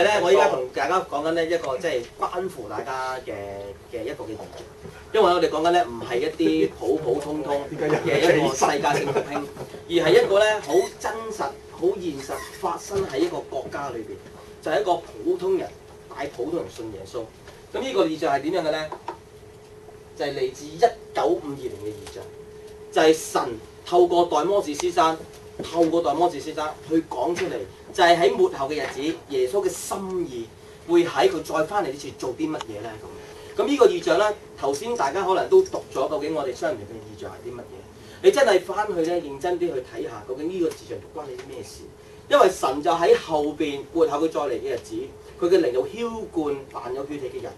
為咧，我依家同大家講緊咧一個即係關乎大家嘅一個嘅現象。因為我哋講緊咧唔係一啲普普通通嘅一個世界性復興，而係一個咧好真實、好現實發生喺一個國家裏邊，就係一個普通人帶普通人信耶穌。咁呢個異象係點樣嘅咧？就係嚟自1952年嘅異象，就係神透過代摩士先生去講出嚟，就係喺末後嘅日子，耶穌嘅心意會喺佢再翻嚟之前做啲乜嘢咧咁。咁呢個異象咧，頭先大家可能都讀咗，究竟我哋相連嘅異象係啲乜嘢？你真係翻去咧，認真啲去睇下，究竟呢個異象關你啲咩事？因為神就喺後邊末後佢再嚟嘅日子，佢嘅靈就澆灌凡有血氣嘅人。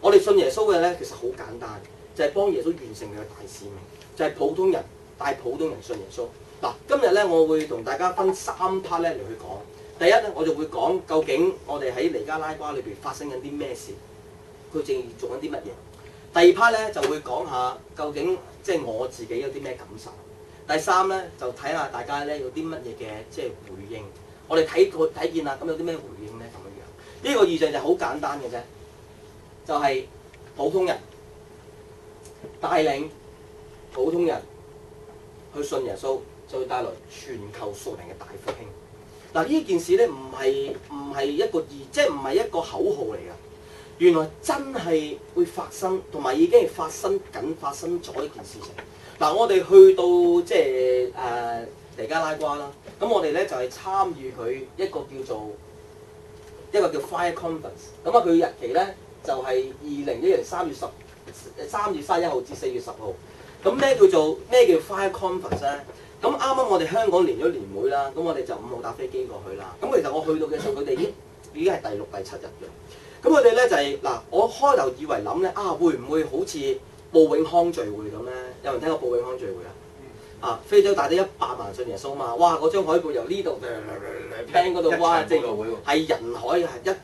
我哋信耶穌嘅咧，其實好簡單，就係幫耶穌完成佢嘅大使命，就係普通人帶普通人信耶穌。嗱，今日咧，我會同大家分3 part 咧嚟去講。第一咧，我就會講究竟我哋喺尼加拉瓜裏邊發生緊啲咩事。佢正做緊啲乜嘢？第2 part 咧就會講下究竟即係我自己有啲咩感受。第3咧就睇下大家咧有啲乜嘢嘅即係回應。我哋睇見啦，咁有啲咩回應咧咁樣樣？呢個異象就好簡單嘅啫，就係普通人帶領普通人去信耶穌，就會帶來全球屬靈嘅大復興。嗱，呢件事咧唔係一個即係唔係一個口號嚟㗎。原來真係會發生，同埋已經係發生咗一件事情。嗱，我哋去到即係尼加拉瓜啦，咁我哋咧就係參與佢一個叫 Fire Conference。咁啊，佢日期咧就係2011年3月31號至4月10號。咁咩叫 Fire Conference 咧？咁啱啱我哋香港年咗年會啦，咁我哋就5號搭飛機過去啦。咁其實我去到嘅時候，佢哋已經係第6、第7日嘅。咁佢哋咧就係嗱，我開頭以為諗咧會唔會好似布永康聚會咁咧？有人聽過布永康聚會啊？非洲帶咗100萬信耶穌嘛！哇！嗰張海報由呢度聽嗰度，哇！即係人海係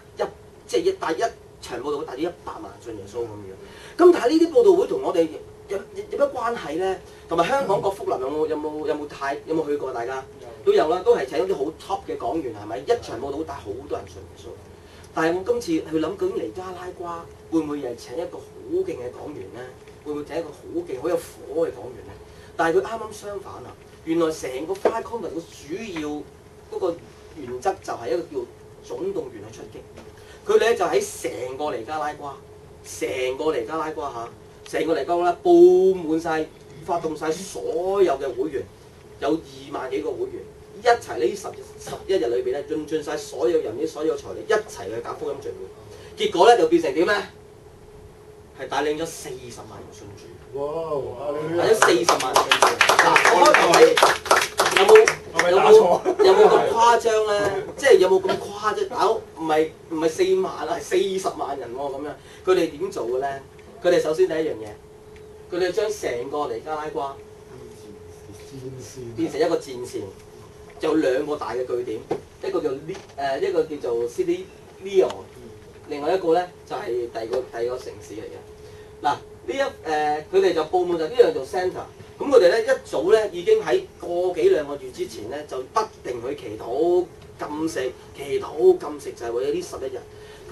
即係帶一場報道會帶咗100萬信耶穌咁樣。咁但係呢啲報道會同我哋有乜關係咧？同埋香港國福林有冇去過？大家都有啦，都係請咗啲好 top 嘅講員係咪？一場報道會帶好多人信耶穌。但係我今次去諗，究竟尼加拉瓜會唔會又係請一個好勁嘅講員咧？會唔會請一個好勁、好有火嘅講員咧？但係佢啱啱相反啊！原來成個 Fire Conference 嘅主要嗰個原則就係一個叫總動員去出擊。佢哋咧就喺成個尼加拉瓜嚇，成個尼加拉瓜佈滿晒、發動晒所有嘅會員，有2萬幾個會員。一齊呢11日裏邊咧，盡晒所有人啲所有財力，一齊去搞福音聚會。結果咧就變成點咧？係帶領咗40萬人信主。哇！帶咗40萬人信主。嗱，我開頭有冇咁誇張咧？即係有冇咁誇張？唔係4萬啊，係40萬人喎咁樣。佢哋點做嘅咧？佢哋首先第一樣嘢，佢哋將成個尼加拉瓜變成一個戰線。有2個大嘅據點，一個叫做 City Leo， 另外一個咧就係第二個城市嚟嘅。嗱，佢哋就佈滿就呢樣做 centre。咁佢哋咧一早咧已經喺個幾2個月之前咧就不停去祈禱禁食，就係為咗呢11日。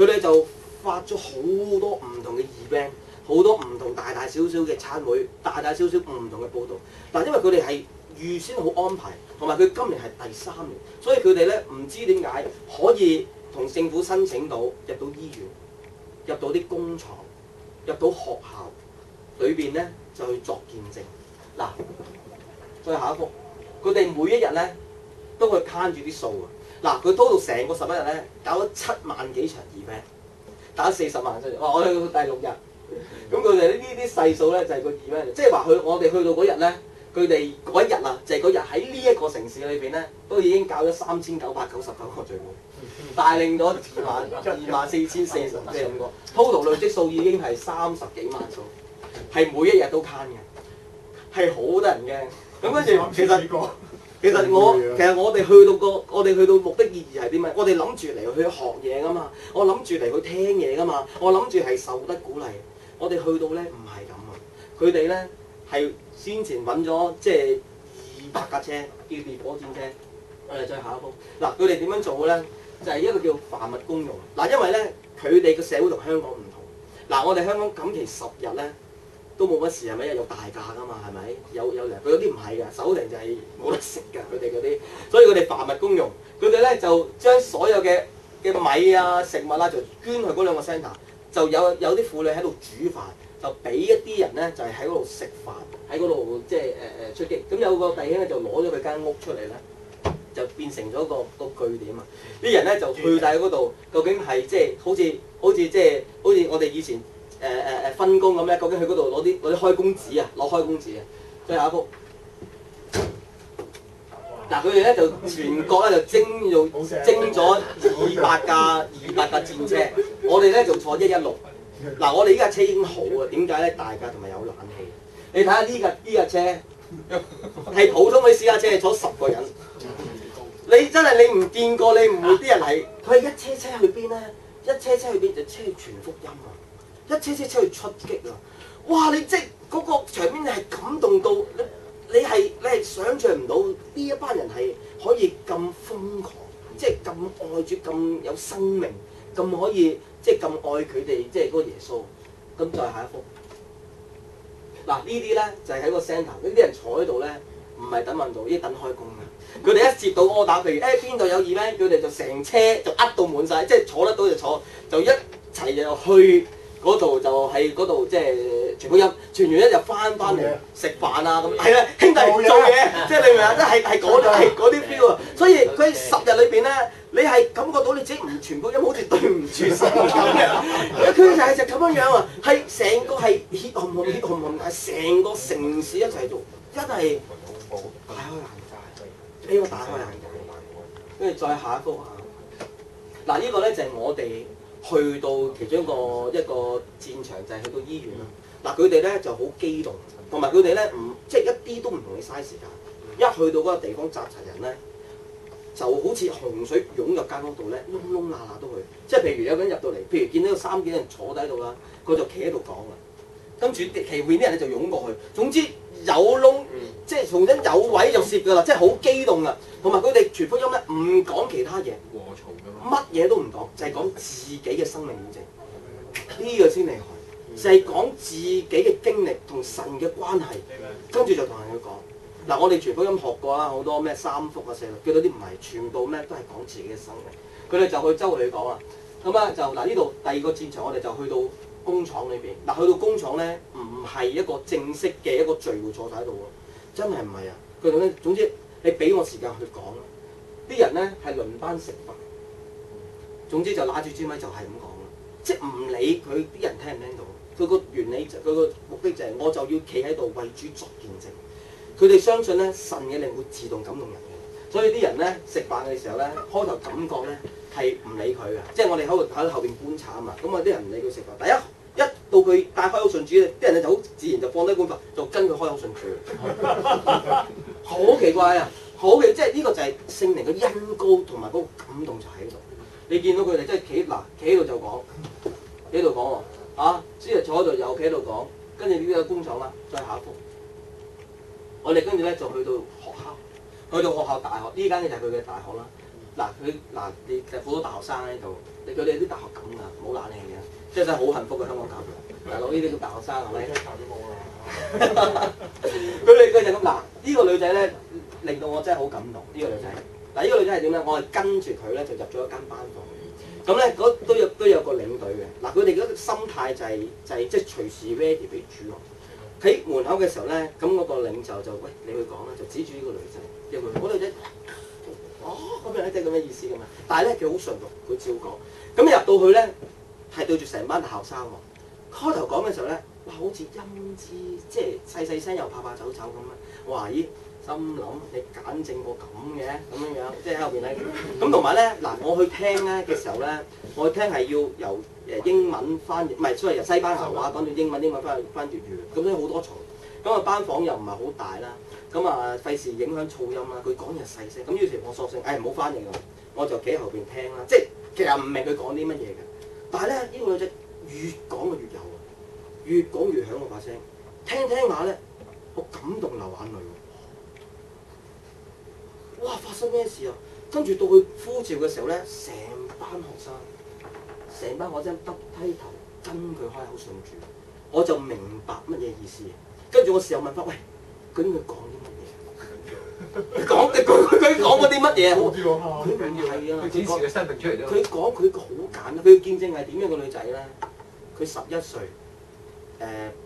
佢哋就發咗好多唔同嘅 event， 好多唔同大小小嘅餐會，大小小唔同嘅報導。嗱，因為佢哋係預先好安排，同埋佢今年係第3年，所以佢哋咧唔知點解可以同政府申請到入到醫院、入到啲工廠、入到學校裏邊咧就去作見證。嗱，再下一幅，佢哋每一日咧都去攤住啲數啊！嗱，佢多到成個11日咧搞咗7萬幾場 event， 打咗40萬出嚟。哇！我去到第6日，咁佢哋呢啲細數咧就係個 event， 即係話我哋去到嗰日咧。佢哋嗰一日啊，就係嗰日喺呢一個城市裏邊咧，都已經搞咗3999個聚會，帶領咗24045個 ，total 累積數已經係30幾萬數，係每一日都攤嘅，係好得人驚。咁跟住其實我哋去到目的意義係啲咩？我哋諗住嚟去學嘢噶嘛，我諗住嚟去聽嘢噶嘛，我諗住係受得鼓勵。我哋去到咧唔係咁啊，佢哋咧係。先前揾咗即係200架車，叫烈火戰車。我哋再下一步。嗱，佢哋點樣做嘅咧？就係一個叫凡物公用。嗱，因為咧佢哋個社會同香港唔同。嗱，我哋香港錦旗10日咧都冇乜事係咪？有大假㗎嘛係咪？有糧，佢嗰啲唔係㗎，守靈就係冇得食㗎，佢哋嗰啲，所以佢哋凡物公用。佢哋咧就將所有嘅米啊、食物啊，就捐去嗰兩個 centre， 就有啲婦女喺度煮飯，就俾一啲人咧就係喺嗰度食飯，喺嗰度即係出擊。咁有個弟兄咧就攞咗佢間屋出嚟咧，就變成咗個據點啊！啲人咧就去晒嗰度，究竟係即係好似我哋以前分工咁咧，究竟去嗰度攞啲開工紙啊，攞開工紙啊！最後一幅。嗱，佢哋咧就全國咧就徵咗200架戰車，我哋咧就坐116。嗱，我哋呢架車已經好啊，點解咧？大架同埋有冷氣。你睇下呢架車係普通嘅私家車，坐10個人。你真係你唔見過，你唔會啲人係佢係一車去邊咧？一車去邊就車去傳福音啊！一車去出擊啊！哇！你即係嗰個場面，你係感動到你係想像唔到呢一班人係可以咁瘋狂，即係咁愛主，咁有生命，咁可以即係咁愛佢哋，即係嗰個耶穌。咁再下一幅。嗱，呢啲咧就係喺個 centre，呢啲人坐喺度咧，唔係等運到，呢啲等開工嘅。佢哋一接到order，譬如邊度有 event，佢哋就成車就呃到滿晒，即係坐得到就坐，就一齊就去嗰度就喺嗰度即係傳福音，傳完一就翻嚟食飯啊咁。係啦，兄弟做嘢，即係你明唔明啊？即係嗰啲 feel 啊！所以佢10日裏邊咧，你係感覺到你自己唔傳福音，好似對唔住神咁嘅。佢就係咁樣啊，係成個係血紅紅，係成個城市一齊做，真係大開眼界，呢個大開眼界。跟住再下一幅啊！嗱，呢個咧就係我哋去到其中一個戰場，就係去到醫院啦。嗱，佢哋咧就好激動，同埋佢哋咧唔即係一啲都唔同你嘥時間。一去到嗰個地方集齊人咧，就好似洪水湧入間屋度咧，窿窿罅罅都去。即係譬如有個人入到嚟，譬如見到有3幾人坐喺度啦，佢就企喺度講啊。跟住其面啲人咧就湧過去。總之有窿，即係從真有位就攝㗎啦，即係好激動啊！同埋佢哋傳福音咧，唔講其他嘢，乜嘢都唔講，就係講自己嘅生命見證。呢個先厲害，就係講自己嘅經歷同神嘅關係，跟住就同人去講。嗱，我哋傳福音學過啦，好多咩3福啊、4福，叫到啲唔係，全部咩都係講自己嘅生命。佢哋就去周圍去講啊。咁啊就嗱呢度第2個戰場，我哋就去到工廠裏邊。嗱，去到工廠咧，唔係一個正式嘅一個聚會坐晒喺度喎，真係唔係啊！佢哋咧，總之你俾我時間去講啦。啲人咧係輪班食飯，總之就揦住支咪就係咁講啦，即係唔理佢啲人聽唔聽到。佢個原理就佢個目的就係我就要企喺度為主作見證。佢哋相信咧神嘅靈會自動感動人嘅，所以啲人咧食飯嘅時候咧，開頭感覺咧係唔理佢嘅，即係我哋喺後邊觀察啊嘛。咁啊啲人唔理佢食飯，第一到佢帶開口信主，啲人咧就好自然就放低碗筷，就跟佢開口信主。好奇怪啊！好嘅，即係呢個就係聖靈嘅恩膏同埋嗰個感動就喺度。你見到佢哋即係企喺度就講，企喺度講喎，啊，先係坐喺度又企喺度講，跟住呢個工廠啦，再下一幅。我哋跟住咧就去到學校，大學呢間就係佢嘅大學啦。你好多大學生喺度，佢哋啲大學咁㗎，冇冷氣嘅，即係真係好幸福嘅香港教育。大佬呢啲叫大學生係咪？佢哋就咁嗱，呢個女仔咧令到我真係好感動。呢個女仔嗱，呢個女仔係點咧？我係跟住佢咧就入咗一間班房。咁咧都有個領隊嘅嗱，佢哋嗰個心態就係即係隨時 ready 俾主喎。喺門口嘅時候咧，咁嗰個領袖就喂你去講啦，就指住呢個女仔，因為嗰女仔咁樣即係咁嘅意思㗎嘛。但係咧佢好順服，佢照講。咁入到去咧係對住成班大學生喎。開頭講嘅時候咧，哇好似陰之即係細聲又怕走咁啊！哇咦〜心諗你揀正個咁嘅咁樣，即係喺後邊咧。咁同埋咧嗱，我去聽咧嘅時候咧，我去聽係要由英文翻譯，唔係，所謂由西班牙話講到英文翻粵語。咁所以好多嘈。咁啊班房又唔係好大啦，咁啊費事影響噪音啦。佢講嘢細聲，咁於是我索性唔好翻譯啦，我就企喺後邊聽啦。即係其實唔明佢講啲乜嘢嘅，但係咧呢個女仔越講就越有啊，越講越響我把聲。聽下咧，我感動流眼淚。哇！發生咩事啊？跟住到佢呼召嘅時候咧，成班學生耷低頭跟佢開口信主，我就明白乜嘢意思。跟住我事後問翻，喂，究竟佢講啲乜嘢？佢講嗰啲乜嘢？佢唔係啊！佢展示個生命出嚟啫。佢講佢好簡單，佢嘅見證係點樣個女仔咧？佢11歲，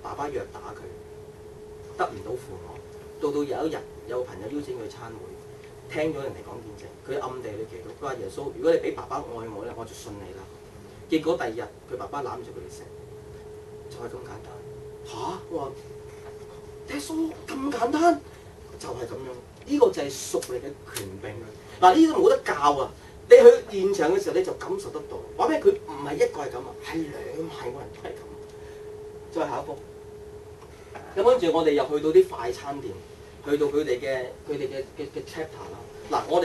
爸爸虐打佢，得唔到父愛。到有一日有朋友邀請佢參會，聽咗人哋講見證，佢暗地裏祈禱，佢話耶穌，如果你俾爸爸愛我咧，我就信你啦。結果第二日佢爸爸攬住佢哋食，就係咁簡單。嚇！我話耶穌咁簡單，就係咁樣。呢個就係屬靈嘅權柄。嗱，呢啲冇得教啊！你去現場嘅時候你就感受得到。話咩？佢唔係一個係咁啊，係2萬個人都係咁。再下一步。咁跟住我哋又去到啲快餐店，去到佢哋嘅 chapter 啦。嗱，我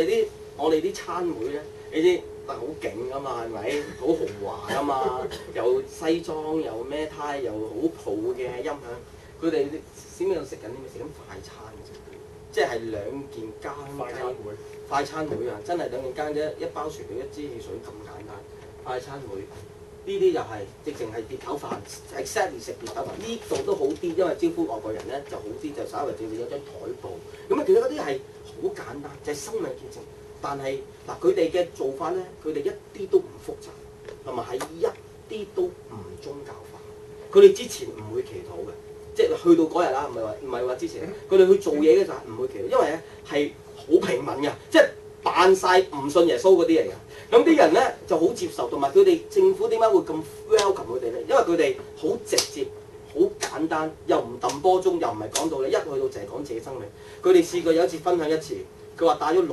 哋啲餐會咧，你知好勁噶嘛，係咪？好豪華噶嘛，又西裝又咩呔，又好蒲嘅音響。佢哋點解度食緊啲咩？食緊快餐嘅啫，即係2件加雞快餐會啊！真係2件加啫，一包薯條一支汽水咁簡單。快餐會呢啲就係直情係碟頭飯 ，exactly 食碟頭飯。呢度都好啲，因為招呼外國人咧就好啲，就稍微正正有張台布。咁啊，其實嗰啲係好簡單，就係生命見證。但係嗱，佢哋嘅做法咧，佢哋一啲都唔複雜，同埋係一啲都唔宗教化。佢哋之前唔會祈禱嘅，即係去到嗰日啦，唔係話之前，佢哋去做嘢嘅就係唔會祈禱，因為咧係好平民嘅，即係扮晒唔信耶穌嗰啲嚟嘅。咁啲人咧就好接受，同埋佢哋政府點解會咁 welcome 佢哋咧？因為佢哋好直接、好簡單，又唔揼波鐘，又唔係講道理，一去到就係講自己生命。佢哋試過有一次分享一次，佢話帶咗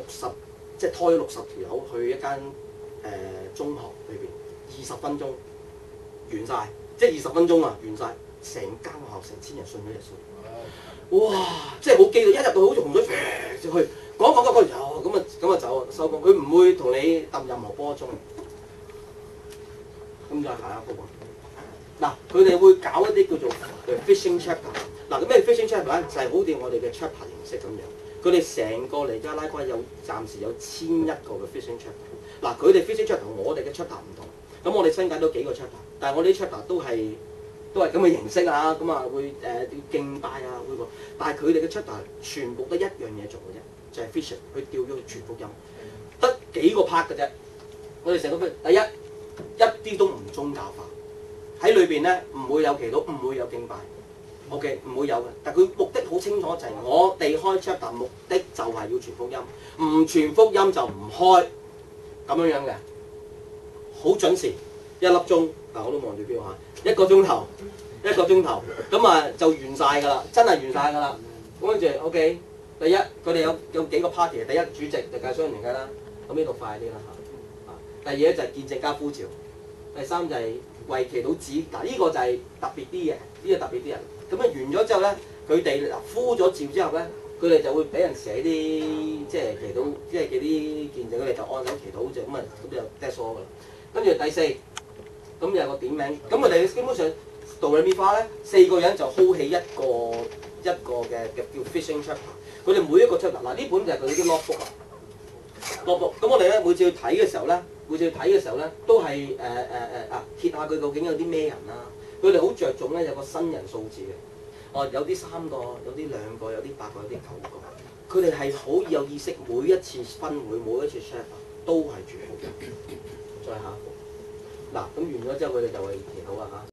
即係拖咗60條友去一間中學裏邊，20分鐘完晒，即係20分鐘啊完晒，成間學校成1000人信咗耶穌。哇！即係好激動，一入到好似洪水就去講咁啊走收工，佢唔會同你揼任何波鐘。咁再下一步嗱，佢哋會搞一啲叫做fishing chapter。嗱，咁咩 fishing chapter 咧？就係好似我哋嘅 chapter 形式咁樣。佢哋成個尼加拉瓜暫時有1100個嘅 fishing chapter。嗱，佢哋 fishing chapter 同我哋嘅 chapter 唔同。咁我哋新界都幾個 chapter，但係我哋啲 chapter 都係咁嘅形式啊。咁啊會敬拜啊會但係佢哋嘅 chapter 全部得一樣嘢做嘅啫，就係 fishing，去釣咗去傳福音，得幾個 part 嘅啫。我哋成個第一啲都唔宗教化，喺裏邊咧唔會有祈禱，唔會有敬拜。OK， 唔會有嘅，但佢目的好清楚，就係我哋開 chapter 目的就係要傳福音，唔傳福音就唔開，咁樣嘅，好準時1粒鐘，嗱我都望住錶嚇，1個鐘頭，咁啊就完晒㗎啦，真係完晒㗎啦。咁跟住 OK， 第一佢哋有幾個 party， 第一主席就介紹人㗎啦，咁呢度快啲啦嚇。第二咧就係見證加呼召，第三就係為祈禱指，嗱呢個就係特別啲嘅，呢個特別啲人。咁啊完咗之後咧，佢哋呼咗召之後咧，佢哋就會俾人寫啲即係祈禱，即係嗰啲見證，佢哋就按手祈禱就咁啊，咁就 dead soul 㗎啦。跟住第四，咁有個點名，咁佢哋基本上道理咪花咧，4個人就 hold 起一個嘅叫 fishing chapter。佢哋每一個 chapter，嗱呢本就係佢啲 notebook 啊，notebook。咁我哋咧每次去睇嘅時候咧，都係揭下佢究竟有啲咩人啦。佢哋好着重咧有個新人數字嘅，有啲3個，有啲2個，有啲8個，有啲9個。佢哋係好有意識，每一次分會，每一次 chapter 都係傳福音。再下一步，嗱咁完咗之後，佢哋就會祈禱啊嚇。